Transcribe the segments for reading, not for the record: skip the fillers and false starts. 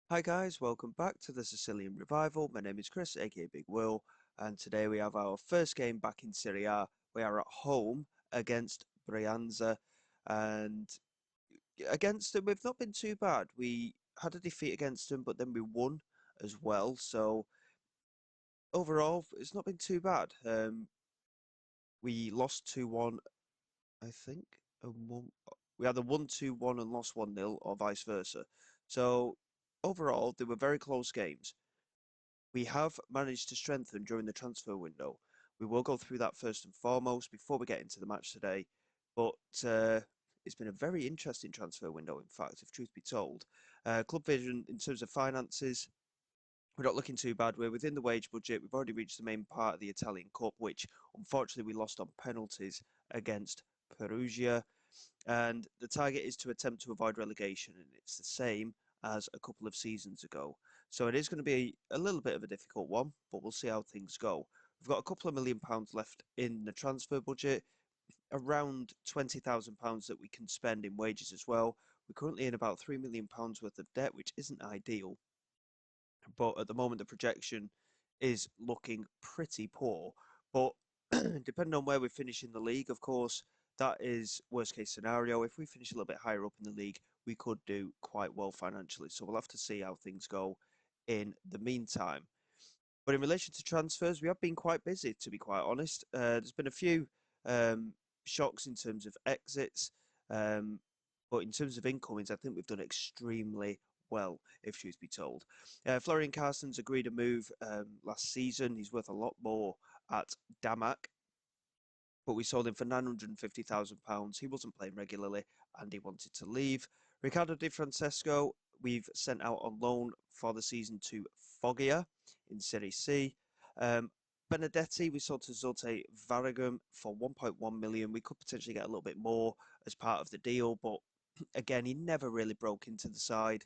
Hi guys, welcome back to the Sicilian Revival. My name is Chris, aka Big Will, and today we have our first game back in Serie A. We are at home against Brianza, and against them we've not been too bad. We had a defeat against them, but then we won as well. So overall, it's not been too bad. We lost 2-1, I think, and we either won 2-1 and lost 1-0, or vice versa. So overall, they were very close games. We have managed to strengthen during the transfer window. We will go through that first and foremost before we get into the match today. But it's been a very interesting transfer window, in fact, if truth be told. Club vision in terms of finances, we're not looking too bad. We're within the wage budget. We've already reached the main part of the Italian Cup, which unfortunately we lost on penalties against Perugia. And the target is to attempt to avoid relegation, and it's the same as a couple of seasons ago. So it is going to be a little bit of a difficult one, but we'll see how things go. We've got a couple of £1 million left in the transfer budget, around £20,000 that we can spend in wages as well. We're currently in about £3 million worth of debt, which isn't ideal, but at the moment the projection is looking pretty poor. But depending on where we finish in the league, of course, that is worst case scenario. If we finish a little bit higher up in the league, we could do quite well financially. So we'll have to see how things go in the meantime. But in relation to transfers, we have been quite busy, to be quite honest. There's been a few um, shocks in terms of exits, um, but in terms of incomings, I think we've done extremely well, if truth be told. Florian Carstens agreed a move last season. He's worth a lot more at Damac, but we sold him for £950,000. He wasn't playing regularly and he wanted to leave. Ricardo Di Francesco, we've sent out on loan for the season to Foggia in Serie C. Benedetti, we sold to Zulte Varagum for 1.1 million. We could potentially get a little bit more as part of the deal, but again, he never really broke into the side,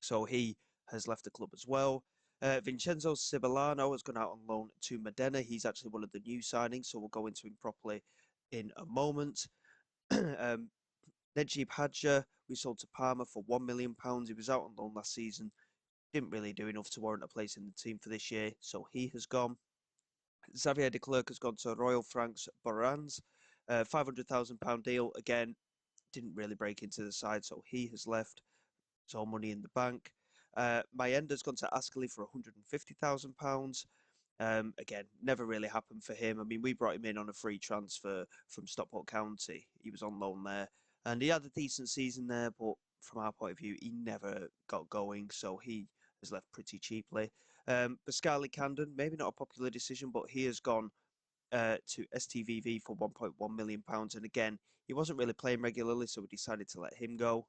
so he has left the club as well. Vincenzo Cibillano has gone out on loan to Modena. He's actually one of the new signings, so we'll go into him properly in a moment. Necip Hadja, we sold to Parma for £1 million. He was out on loan last season. Didn't really do enough to warrant a place in the team for this year, so he has gone. Xavier de Klerk has gone to Royal Franks Borans. £500,000 deal. Again, didn't really break into the side, so he has left. It's all money in the bank. Mayenda's gone to Ascoli for £150,000. Again, never really happened for him. I mean, we brought him in on a free transfer from Stockport County. He was on loan there, and he had a decent season there, but from our point of view, he never got going, so he has left pretty cheaply. Pascali Camden, maybe not a popular decision, but he has gone to STVV for £1.1 million. And again, he wasn't really playing regularly, so we decided to let him go.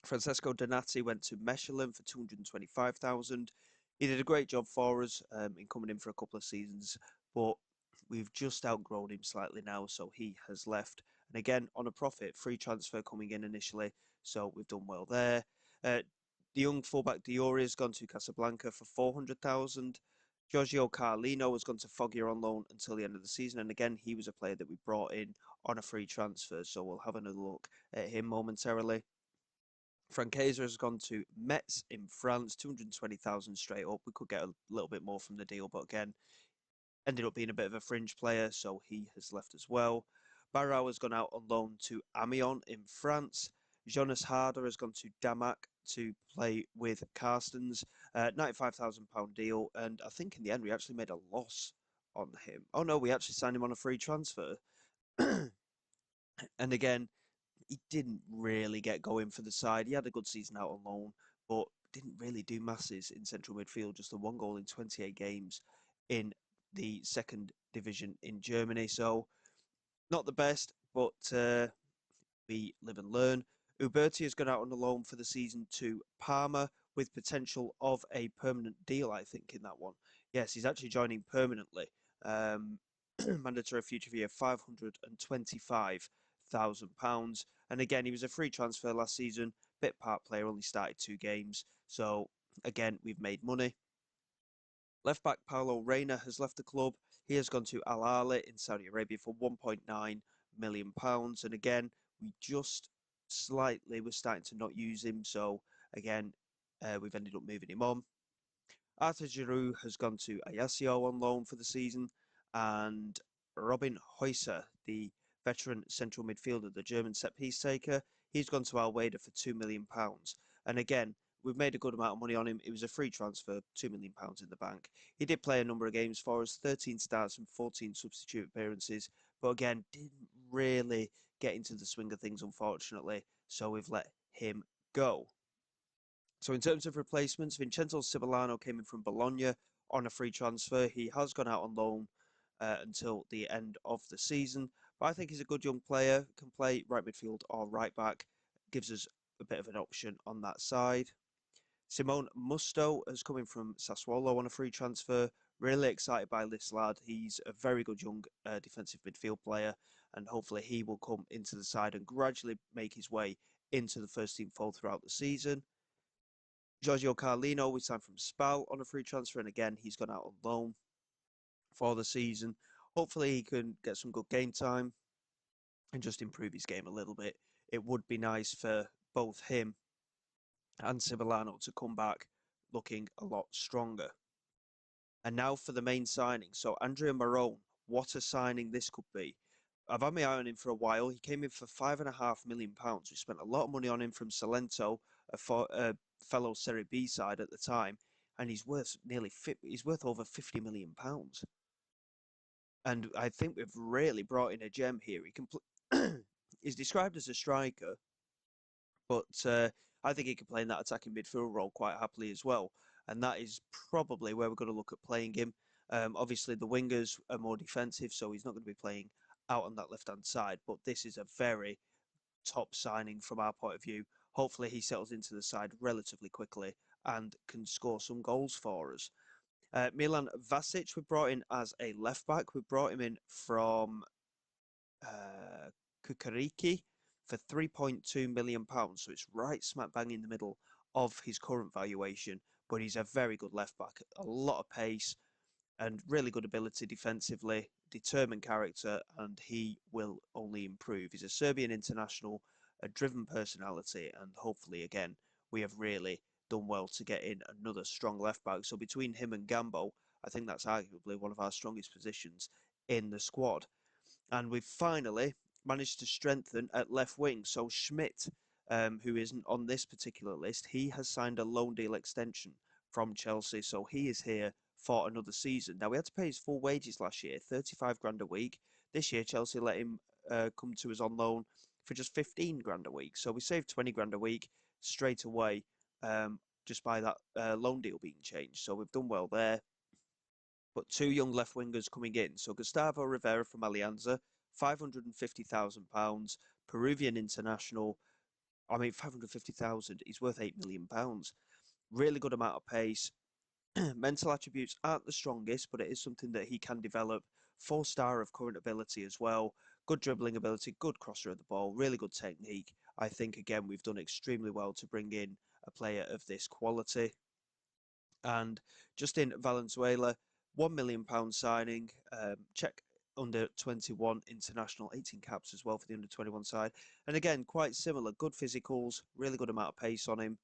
Francesco Donati went to Mechelen for 225,000. He did a great job for us in coming in for a couple of seasons, but we've just outgrown him slightly now, so he has left. And again, on a profit, free transfer coming in initially, so we've done well there. The young fullback Diori has gone to Casablanca for 400,000. Giorgio Carlino has gone to Foggia on loan until the end of the season, and again, he was a player that we brought in on a free transfer, so we'll have another look at him momentarily. Francaise has gone to Metz in France, 220,000 straight up. We could get a little bit more from the deal, but again, ended up being a bit of a fringe player, so he has left as well. Barrow has gone out on loan to Amiens in France. Jonas Harder has gone to Damac to play with Carstens. £95,000 deal, and I think in the end we actually made a loss on him. Oh no, we actually signed him on a free transfer. And again, he didn't really get going for the side. He had a good season out on loan, but didn't really do masses in central midfield. Just the one goal in 28 games in the second division in Germany. So not the best, but we live and learn. Uberti has gone out on a loan for the season to Parma with potential of a permanent deal, I think, in that one. Yes, he's actually joining permanently. Mandatory future fee of £525,000. And again, he was a free transfer last season, bit part player, only started 2 games. So again, we've made money. Left back Paulo Reina has left the club. He has gone to Al Ahly in Saudi Arabia for £1.9 million. And again, we just slightly were starting to not use him. So again, we've ended up moving him on. Arthur Giroud has gone to Ajaccio on loan for the season, and Robin Heusser, the veteran central midfielder, the German set-piece taker, he's gone to Alweda for £2 million. And again, we've made a good amount of money on him. It was a free transfer, £2 million in the bank. He did play a number of games for us, 13 starts and 14 substitute appearances, but again, didn't really get into the swing of things, unfortunately, so we've let him go. So in terms of replacements, Vincenzo Cibillano came in from Bologna on a free transfer. He has gone out on loan until the end of the season, but I think he's a good young player, can play right midfield or right back, gives us a bit of an option on that side. Simone Musto has come in from Sassuolo on a free transfer. Really excited by this lad. He's a very good young defensive midfield player, and hopefully he will come into the side and gradually make his way into the first team fold throughout the season. Giorgio Carlino, we signed from Spal on a free transfer, and again, he's gone out on loan for the season. Hopefully, he can get some good game time and just improve his game a little bit. It would be nice for both him and Cibillano to come back looking a lot stronger. And now for the main signing. So, Andrea Marone, what a signing this could be. I've had my eye on him for a while. He came in for £5.5 million. We spent a lot of money on him from Salento, a fellow Serie B side at the time, and he's worth over £50 million. And I think we've really brought in a gem here. He's described as a striker, but I think he can play in that attacking midfield role quite happily as well. And that is probably where we're going to look at playing him. Obviously, the wingers are more defensive, so he's not going to be playing out on that left-hand side. But this is a very top signing from our point of view. Hopefully, he settles into the side relatively quickly and can score some goals for us. Milan Vasic we brought in as a left-back. We brought him in from Kukariki for £3.2 million. So it's right smack bang in the middle of his current valuation. But he's a very good left back, a lot of pace and really good ability defensively, determined character, and he will only improve. He's a Serbian international, a driven personality, and hopefully, again, we have really done well to get in another strong left back. So between him and Gambo, I think that's arguably one of our strongest positions in the squad. And we've finally managed to strengthen at left wing. So Schmidt, who isn't on this particular list, he has signed a loan deal extension from Chelsea. So he is here for another season. Now, we had to pay his full wages last year, 35 grand a week. This year, Chelsea let him come to us on loan for just 15 grand a week. So we saved 20 grand a week straight away just by that loan deal being changed. So we've done well there. But two young left wingers coming in. So Gustavo Rivera from Alianza, £550,000, Peruvian international. I mean, 550,000. He's worth £8 million. Really good amount of pace. Mental attributes aren't the strongest, but it is something that he can develop. 4-star of current ability as well. Good dribbling ability, good crosser of the ball, really good technique. I think, again, we've done extremely well to bring in a player of this quality. And Justin Valenzuela, £1 million signing, Czech under 21 international, 18 caps as well for the under 21 side. And again, quite similar, good physicals, really good amount of pace on him.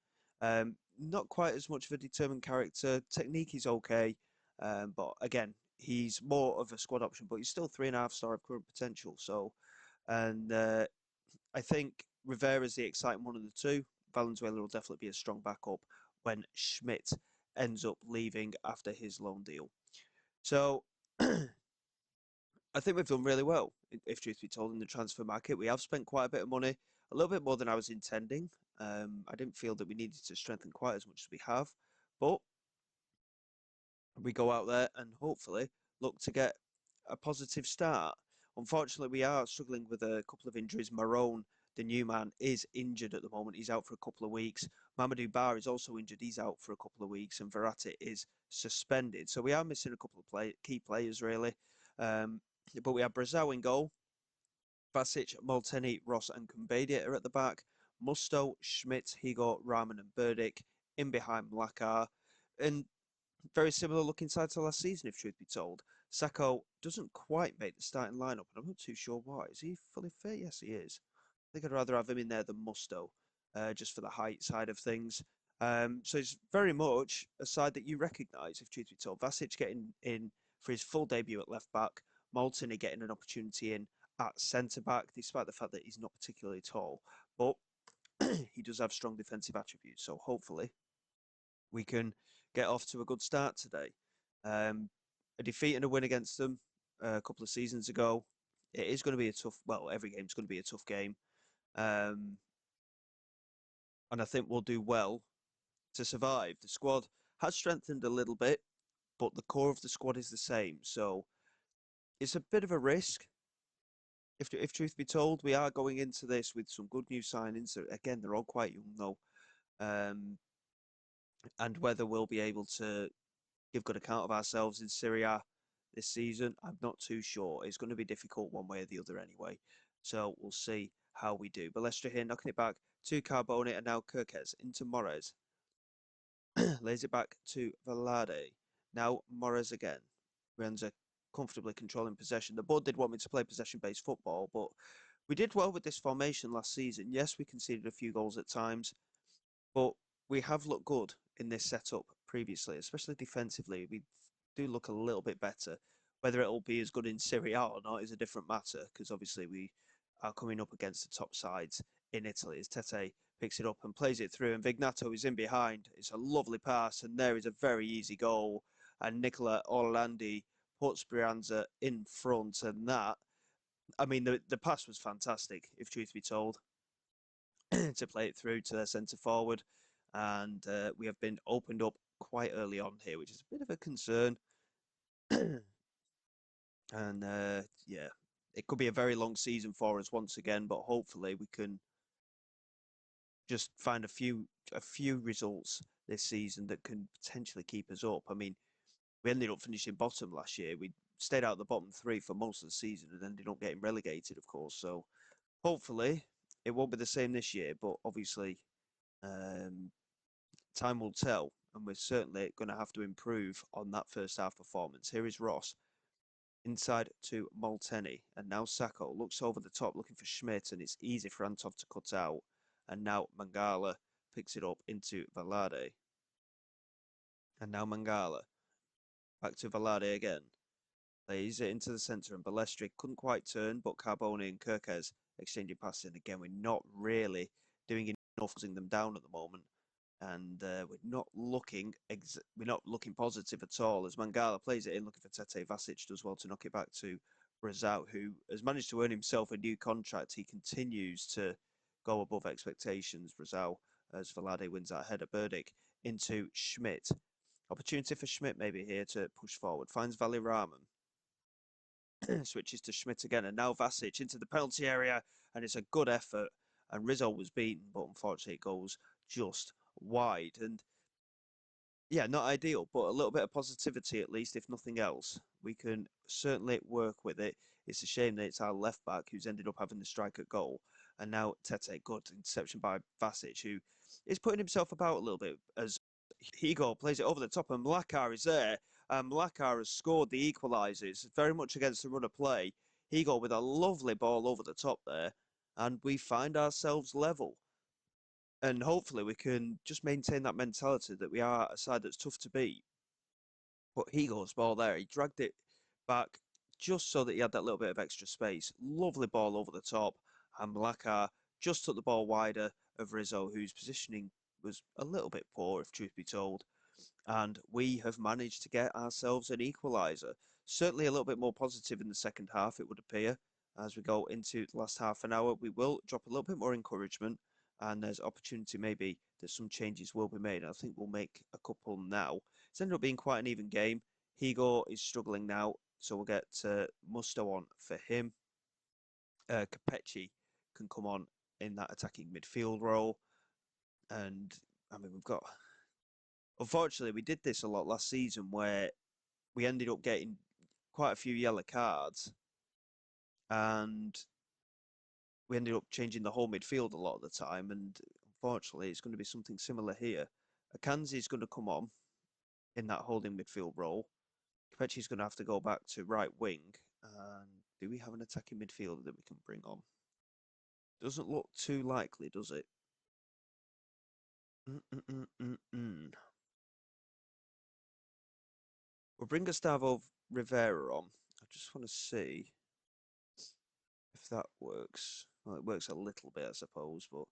Not quite as much of a determined character. Technique is okay, but again, he's more of a squad option, but he's still 3.5-star of current potential. So, and I think Rivera's the exciting one of the two. Valenzuela will definitely be a strong backup when Schmidt ends up leaving after his loan deal. So I think we've done really well, if truth be told, in the transfer market. We have spent quite a bit of money, a little bit more than I was intending. I didn't feel that we needed to strengthen quite as much as we have, but we go out there and hopefully look to get a positive start. Unfortunately, we are struggling with a couple of injuries. Marone, the new man, is injured at the moment. He's out for a couple of weeks. Mamadou Bar is also injured. He's out for a couple of weeks. And Verratti is suspended. So we are missing a couple of key players, really. But we have Brazil in goal. Vasic, Molteni, Ross and Kumbadia are at the back. Musto, Schmidt, Higo, Rahman and Burdick in behind Mlakar. And very similar looking side to last season, if truth be told. Sacco doesn't quite make the starting lineup, and I'm not too sure why. Is he fully fit? Yes, he is. I think I'd rather have him in there than Musto, just for the height side of things. So it's very much a side that you recognise, if truth be told. Vasic getting in for his full debut at left back, Maltini getting an opportunity in at centre back, despite the fact that he's not particularly tall. But he does have strong defensive attributes. So hopefully we can get off to a good start today. A defeat and a win against them a couple of seasons ago. It is going to be a tough. Well, every game's going to be a tough game, um, and I think we'll do well to survive. The squad has strengthened a little bit, but the core of the squad is the same. So it's a bit of a risk. If truth be told, we are going into this with some good new signings. Again, they're all quite young though, um, and whether we'll be able to give good account of ourselves in Serie A this season, I'm not too sure. It's going to be difficult one way or the other anyway. So we'll see how we do. Balestra here, knocking it back to Carbone and now Kirkes into Morez. Lays it back to Valade. Now Morez again. Renza comfortably controlling possession. The board did want me to play possession-based football, but we did well with this formation last season. Yes, we conceded a few goals at times, but we have looked good in this setup previously, especially defensively. We do look a little bit better. Whether it'll be as good in Serie A or not is a different matter, because obviously we are coming up against the top sides in Italy as Tete picks it up and plays it through, and Vignato is in behind. It's a lovely pass, and there is a very easy goal. And Nicola Orlandi puts Brianza in front, and that, I mean, the pass was fantastic, if truth be told, to play it through to their centre forward. And we have been opened up quite early on here, which is a bit of a concern. And yeah, it could be a very long season for us once again, but hopefully we can just find a few results this season that can potentially keep us up. I mean, we ended up finishing bottom last year. We stayed out of the bottom three for most of the season and ended up getting relegated, of course. So hopefully it won't be the same this year, but obviously um, time will tell, and we're certainly going to have to improve on that first half performance. Here is Ross inside to Molteni, and now Sacco looks over the top looking for Schmidt, and it's easy for Antov to cut out. And now Mangala picks it up into Valade. And now Mangala back to Valade again. Plays it into the centre, and Balestri couldn't quite turn, but Carboni and Kirkes exchanging passes. And again, we're not really doing enough closing them down at the moment, and we're not looking positive at all. As Mangala plays it in, looking for Tete, Vasic does well to knock it back to Razao, who has managed to earn himself a new contract. He continues to go above expectations. Razao, as Vlade wins that header. Burdick into Schmidt. Opportunity for Schmidt maybe here to push forward. Finds Valiraman. Switches to Schmidt again, and now Vasic into the penalty area, and it's a good effort. And Rizzo was beaten, but unfortunately it goes just wide. And yeah, not ideal, but a little bit of positivity at least, if nothing else. We can certainly work with it. It's a shame that it's our left back who's ended up having the strike at goal. And now Tete, good interception by Vasic, who is putting himself about a little bit as Higo plays it over the top, and Mlakar is there. And Mlakar has scored the equaliser. It's very much against the run of play. Higo with a lovely ball over the top there, and we find ourselves level. And hopefully we can just maintain that mentality that we are a side that's tough to beat. But Higo's ball there, he dragged it back just so that he had that little bit of extra space. Lovely ball over the top, and Mlakar just took the ball wider of Rizzo, whose positioning was a little bit poor, if truth be told. And we have managed to get ourselves an equaliser. Certainly a little bit more positive in the second half, it would appear. As we go into the last half an hour, we will drop a little bit more encouragement, and there's opportunity maybe that some changes will be made. I think we'll make a couple now. It's ended up being quite an even game. Higo is struggling now, so we'll get Musto on for him. Capetti can come on in that attacking midfield role. And I mean, we've got. Unfortunately, we did this a lot last season where we ended up getting quite a few yellow cards, and we ended up changing the whole midfield a lot of the time. And unfortunately, it's going to be something similar here. Akanji is going to come on in that holding midfield role. Capecci's going to have to go back to right wing. And do we have an attacking midfielder that we can bring on? Doesn't look too likely, does it? Mm, mm, mm, mm, mm. We'll bring Gustavo Rivera on. I just want to see if that works. Well, it works a little bit, I suppose, but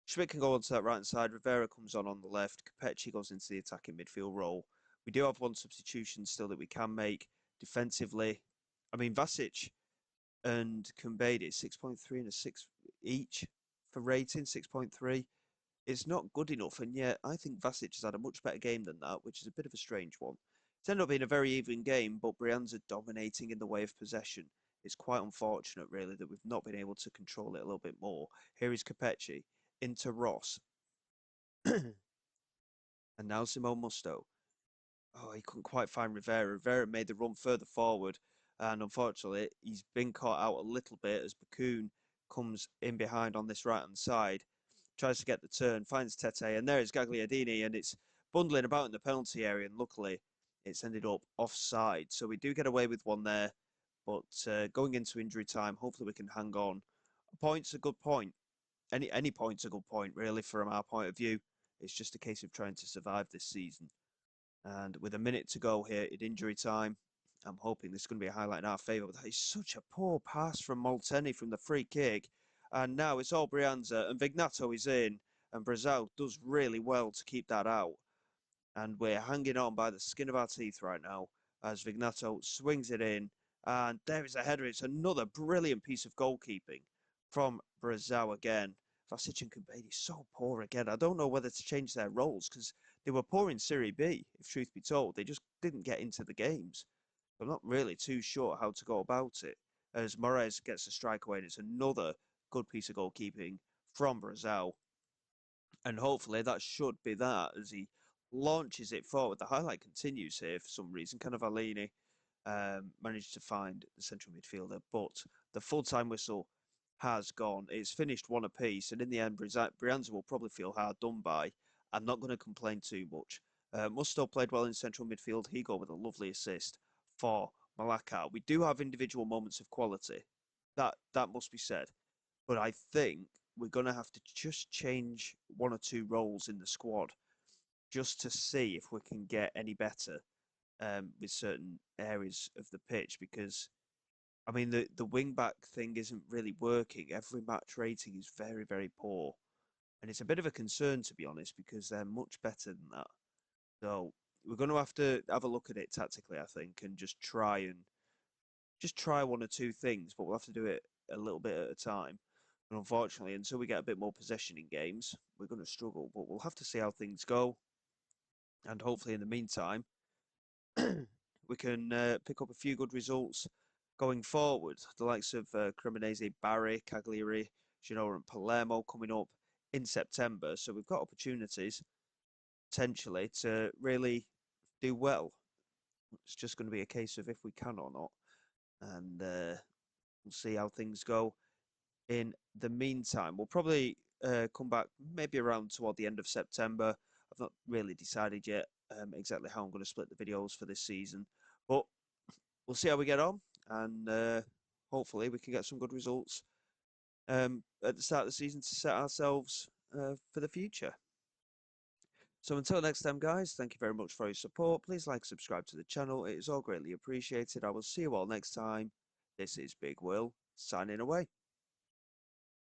Schmidt can go onto that right hand side. Rivera comes on the left. Capecchi goes into the attacking midfield role. We do have one substitution still that we can make defensively. I mean, Vasic and Kumbedi, 6.3 and a 6 each for rating, 6.3. It's not good enough, and yet I think Vasic has had a much better game than that, which is a bit of a strange one. It's ended up being a very even game, but Brianza dominating in the way of possession. It's quite unfortunate, really, that we've not been able to control it a little bit more. Here is Capecci into Ross, and now Simone Musto. Oh, he couldn't quite find Rivera. Rivera made the run further forward, and unfortunately, he's been caught out a little bit as Bakun comes in behind on this right hand side, tries to get the turn, finds Tete, and there is Gagliardini, and it's bundling about in the penalty area, and luckily it's ended up offside. So we do get away with one there, but going into injury time, hopefully we can hang on. A point's a good point. Any point's a good point, really, from our point of view. It's just a case of trying to survive this season. And with a minute to go here in injury time, I'm hoping this is going to be a highlight in our favour. But that is such a poor pass from Molteni from the free kick. And now it's all Brianza, and Vignato is in, and Brazil does really well to keep that out. And we're hanging on by the skin of our teeth right now as Vignato swings it in. And there is a header. It's another brilliant piece of goalkeeping from Brazil again. Vasic and Kumbedi so poor again. I don't know whether to change their roles because they were poor in Serie B, if truth be told. They just didn't get into the games. I'm not really too sure how to go about it. As Moraes gets a strike away, and it's another good piece of goalkeeping from Brazil. And hopefully that should be that as he launches it forward. The highlight continues here for some reason. Cannavallini managed to find the central midfielder, but the full-time whistle has gone. It's finished one apiece, and in the end, Brianza will probably feel hard done by. I'm not going to complain too much. Musto played well in central midfield. He got with a lovely assist for Malacca. We do have individual moments of quality. That must be said. But I think we're going to have to just change one or two roles in the squad just to see if we can get any better with certain areas of the pitch because I mean the wing back thing isn't really working. Every match rating is very, very poor. And it's a bit of a concern to be honest because they're much better than that. So we're going to have a look at it tactically, I think, and just try one or two things, but we'll have to do it a little bit at a time. And unfortunately, until we get a bit more possession in games, we're going to struggle. But we'll have to see how things go. And hopefully, in the meantime, we can pick up a few good results going forward. The likes of Cremonese, Barry, Cagliari, Genoa, and Palermo coming up in September. So we've got opportunities potentially to really do well. It's just going to be a case of if we can or not. And we'll see how things go. In the meantime, we'll probably come back maybe around toward the end of September. I've not really decided yet exactly how I'm going to split the videos for this season, but we'll see how we get on, and hopefully we can get some good results at the start of the season to set ourselves for the future. So until next time, guys, thank you very much for your support. Please like, subscribe to the channel. It is all greatly appreciated. I will see you all next time. This is Big Will, signing away.